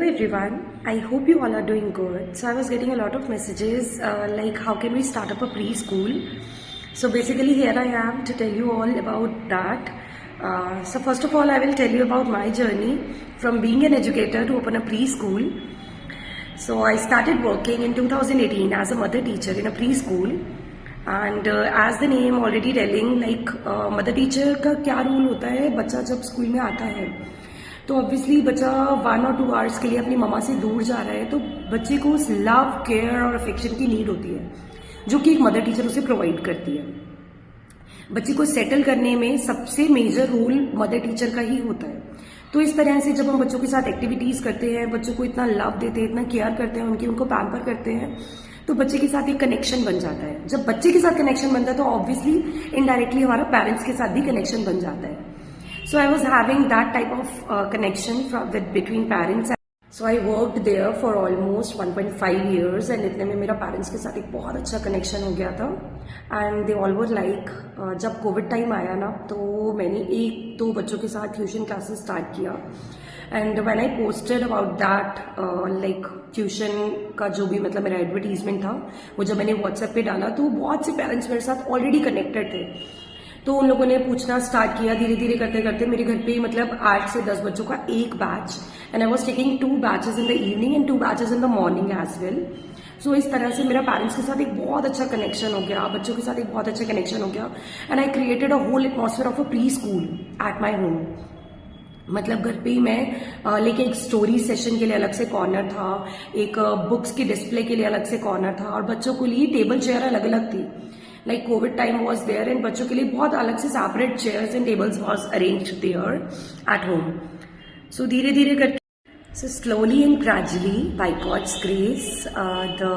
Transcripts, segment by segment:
Hello everyone, I hope you all are doing good. So I was getting a lot of messages like how can we start up a preschool. So basically here I am to tell you all about that. So first of all I will tell you about my journey from being an educator to open a preschool. So I started working in 2018 as a mother teacher in a preschool. And as the name already telling, like mother teacher का क्या role होता है, बच्चा जब school में आता है तो ऑब्वियसली बच्चा 1 और 2 आवर्स के लिए अपनी मम्मा से दूर जा रहा है, तो बच्चे को उस लव केयर और अफेक्शन की नीड होती है जो कि एक मदर टीचर उसे प्रोवाइड करती है। बच्चे को सेटल करने में सबसे मेजर रोल मदर टीचर का ही होता है। तो इस तरह से जब हम बच्चों के साथ एक्टिविटीज करते हैं, बच्चों को इतना लव देते हैं, इतना केयर करते हैं, उनको पैम्पर करते हैं, तो बच्चे के साथ एक कनेक्शन बन जाता है। जब बच्चे के साथ कनेक्शन बनता है तो ऑब्वियसली इनडायरेक्टली हमारा पेरेंट्स के साथ भी कनेक्शन बन जाता है। So I was having that type of connection between parents. So I worked there for almost 1.5 years and इतने में मेरा पेरेंट्स के साथ एक बहुत अच्छा कनेक्शन हो गया था। And they all were like, जब कोविड टाइम आया ना तो मैंने 1-2 बच्चों के साथ ट्यूशन क्लासेस स्टार्ट किया। And when I posted about that like tuition का जो भी मतलब मेरा एडवर्टीजमेंट था वो जब मैंने व्हाट्सएप पे डाला तो बहुत से पेरेंट्स मेरे साथ ऑलरेडी कनेक्टेड थे। तो उन लोगों ने पूछना स्टार्ट किया। धीरे धीरे करते करते मेरे घर पे मतलब 8 से 10 बच्चों का एक batch, and I was taking 2 batches in the evening and 2 batches in the morning as well. So इस तरह से मेरा पेरेंट्स के साथ एक बहुत अच्छा कनेक्शन हो गया, बच्चों के साथ एक बहुत अच्छा कनेक्शन हो गया। And I created a whole atmosphere of a preschool at my home. मतलब घर पे ही मैं लेके एक स्टोरी सेशन के लिए अलग से कॉर्नर था, एक बुक्स की डिस्प्ले के लिए अलग से कॉर्नर था, और बच्चों के लिए टेबल चेयर अलग अलग थी। Like covid time was there and बच्चों के लिए बहुत अलग से separate chairs and tables was arranged there at home. So धीरे धीरे करके, so slowly and gradually by God's grace the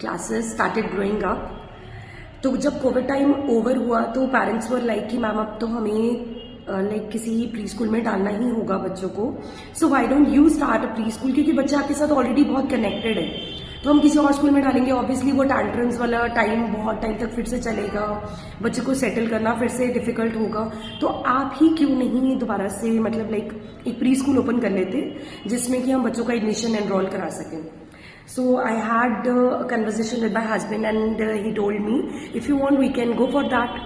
classes started growing up. तो जब कोविड टाइम ओवर हुआ तो पेरेंट्स वर लाइक कि मैम अब तो हमें लाइक किसी प्री स्कूल में डालना ही होगा बच्चों को। So why don't you start a pre school, क्योंकि बच्चे आपके साथ ऑलरेडी बहुत कनेक्टेड है। तो हम किसी और स्कूल में डालेंगे ऑब्वियसली वो टैंट्रम्स वाला टाइम बहुत टाइम तक फिर से चलेगा, बच्चे को सेटल करना फिर से डिफिकल्ट होगा। तो आप ही क्यों नहीं दोबारा से मतलब लाइक एक प्री स्कूल ओपन कर लेते जिसमें कि हम बच्चों का एडमिशन एनरोल करा सकें। So I had a conversation with my husband and he told me, if you want we can go for that.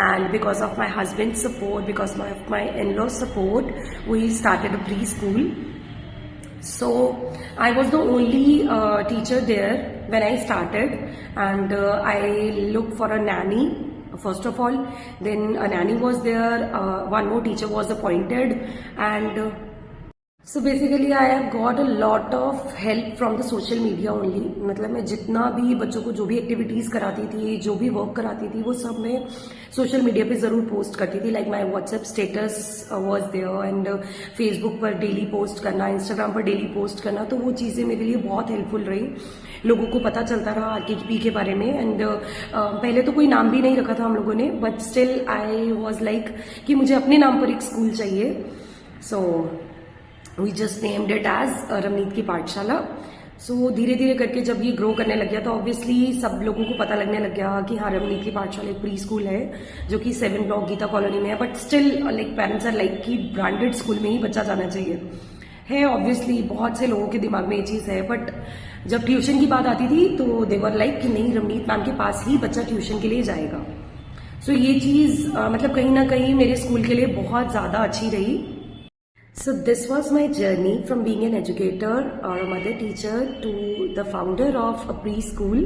And because of my husband's support, because of my in-laws support, we started a preschool. So I was the only teacher there when I started, and I looked for a nanny first of all. Then a nanny was there, one more teacher was appointed, and so basically I have got a lot of help from the social media only. मतलब मैं जितना भी बच्चों को जो भी activities कराती थी, जो भी वर्क कराती थी, वो सब मैं सोशल मीडिया पे जरूर पोस्ट करती थी। Like my WhatsApp status was there and Facebook पर डेली पोस्ट करना, इंस्टाग्राम पर डेली पोस्ट करना, तो वो चीज़ें मेरे लिए बहुत हेल्पफुल रही। लोगों को पता चलता रहा आरकेपी के बारे में। एंड पहले तो कोई नाम भी नहीं रखा था हम लोगों ने, but still I was like कि मुझे अपने नाम पर एक स्कूल चाहिए। So we just named it as Ramneet की पाठशाला। सो धीरे धीरे करके जब ये ग्रो करने लग गया तो ऑब्वियसली सब लोगों को पता लगने लग गया कि हाँ रमनीत की पाठशाला एक प्री स्कूल है जो कि 7 ब्लॉक गीता कॉलोनी में है। But still like parents are like कि ब्रांडेड स्कूल में ही बच्चा जाना चाहिए है। ऑब्वियसली बहुत से लोगों के दिमाग में ये चीज़ है, बट जब ट्यूशन की बात आती थी तो दे वर लाइक कि नहीं, रमनीत मैम के पास ही बच्चा ट्यूशन के लिए जाएगा। सो ये चीज़ मतलब कहीं ना कहीं मेरे स्कूल के लिए बहुत ज़्यादा अच्छी रही। So this was my journey from being an educator or a mother teacher to the founder of a preschool.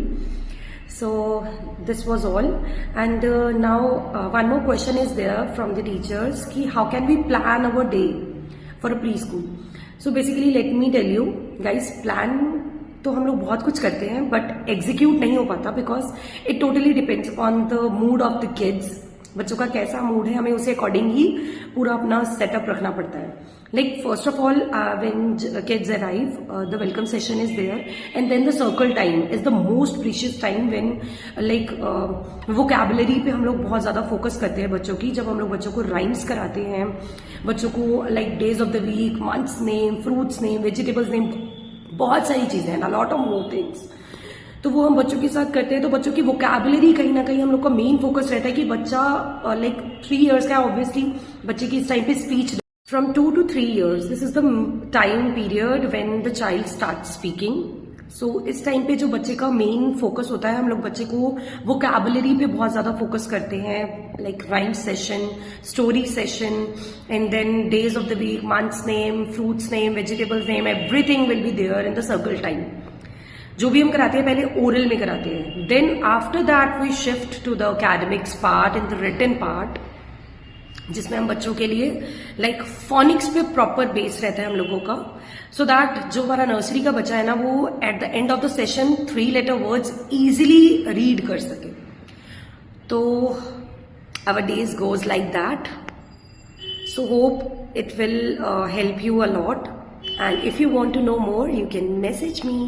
So this was all, and now one more question is there from the teachers कि how can we plan our day for a preschool? So basically let me tell you guys, plan तो हम लोग बहुत कुछ करते हैं but execute नहीं हो पाता because it totally depends on the mood off the kids. बच्चों का कैसा मूड है हमें उसे अकॉर्डिंग ही पूरा अपना सेटअप रखना पड़ता है। Like first of all when kids arrive the welcome session is there and then the circle time is the most precious time when like vocabulary पे हम लोग बहुत ज्यादा फोकस करते हैं बच्चों की। जब हम लोग बच्चों को राइम्स कराते हैं, बच्चों को like days of the week, months name, fruits name, vegetables name, बहुत सारी चीजें हैं, लॉट ऑफ मोर थिंग्स, तो वो हम बच्चों के साथ करते हैं। तो बच्चों की वोकैबुलरी कहीं ना कहीं हम लोग का मेन फोकस रहता है कि बच्चा लाइक 3 इयर्स का ऑब्वियसली बच्चे की इस टाइम पे speech From 2 to 3 years, this is the time period when the child starts speaking. So इस टाइम पे जो बच्चे का मेन फोकस होता है, हम लोग बच्चे को वोकैबुलरी पे बहुत ज़्यादा फोकस करते हैं, like rhyme session, story session, and then days of the week, months name, fruits name, vegetables name, everything will be there in the circle time. जो भी हम कराते हैं पहले ओरल में कराते हैं, then after that we shift to the academics part and the written part, जिसमें हम बच्चों के लिए लाइक फोनिक्स पे प्रॉपर बेस रहता है हम लोगों का, सो दैट जो हमारा नर्सरी का बच्चा है ना, वो at the end of the session 3 letter words easily read कर सके. तो our days goes like that. So hope it will help you a lot, and if you want to know more you can message me.